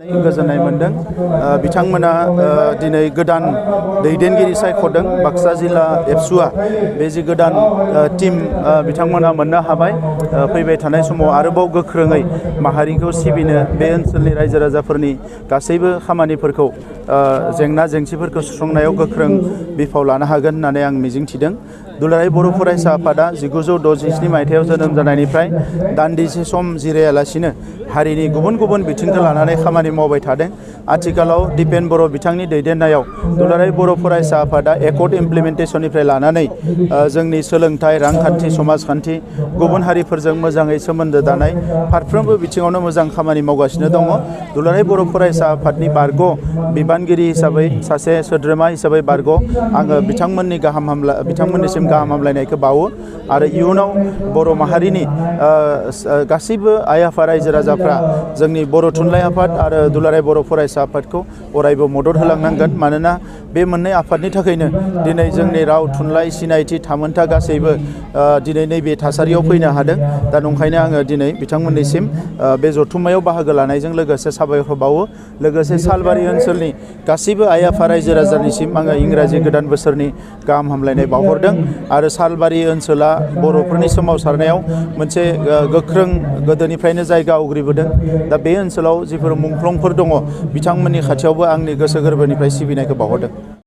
गोजोननाय मोनदों बिथांमोना दिनै गोदान दैदेनगिरि सायख'दों बाक्सा जिल्ला एबसुआ बे जि गोदान टीम बिथांमोना मोननो हाबाय फैबाय थानाय समाव आरोबाव गोख्रोङै माहारिखौ सिबिनो बे ओनसोलनि रायजो राजाफोरनि गासैबो खामानिफोरखौ जेंना जेंसिफोरखौ सुस्रांनायाव गोख्रों बिफाव लानो हागोन होननानै आं मिजिंथिदों। दुलाराय बर' फरायसा आफादा 1967 मायथाइयाव जोनोम जानायनिफ्राय दान्दिसे सम जिरायालासिनो हारिनि गुबुन गुबुन बिथिंखौ लानानै खामानि मावबाय थादों। आथिखालाव दिपेन बर' बिथांनि दैदेननायाव दुलाराय बर' फरायसा आफादा एकर्ड इमप्लिमेन्टेसननिफ्राय लानानै जोंनि सोलोंथाइ रांखान्थि समाजखान्थि गुबुन हारिफोरजों मोजाङै सोमोन्दो दानाय फारफ्रोमबो बिथिङावनो मोजां खामानि मावगासिनो दङ। दुलाराय बर' फरायसा आफादनि बारग' बिबानगिरि हिसाबै सासे सोद्रोमा हिसाबै बारग' आङो बिथांमोननिसिम गाहाम हामलायनायखौ बावो आरो इयुनाव बर' माहारिनि गासैबो आइ आफा रायजो राजाफ्रा जोंनि बर' थुनलाइ आफाद आरो दुलाराय बर' फरायसा आफादखौ अरायबो मदद होलांनांगोन। मानोना बे मोननै आफादनि थाखायनो दिनै जोंनि राव थुनलाइ सिनायथि थामोनथा गासैबो दिनै नैबे थासारियाव फैनो हादों। दा नंखायनो आङो दिनै बिथांमोननिसिम बे जथुम्मायाव बाहागो लानायजों लोगोसे साबायखर बावो। लोगोसे सालबारि ओनसोलनि गासैबो आइ आफा रायजो राजानिसिम आङो इंराजि गोदान बोसोरनि गाहाम हामलायनाय बावहरदों आरो सालबारि ओनसोला बर'फोरनि सोमावसारनायाव मोनसे गोख्रों गोदोनिफ्रायनो जायगा आवग्रिबोदों। दा बे ओनसोलाव जिफोर मुंख्लंफोर दङ बिथांमोननि खाथियावबो आंनि गोसो गोरबोनिफ्राय सिबिनायखौ बावहरदों।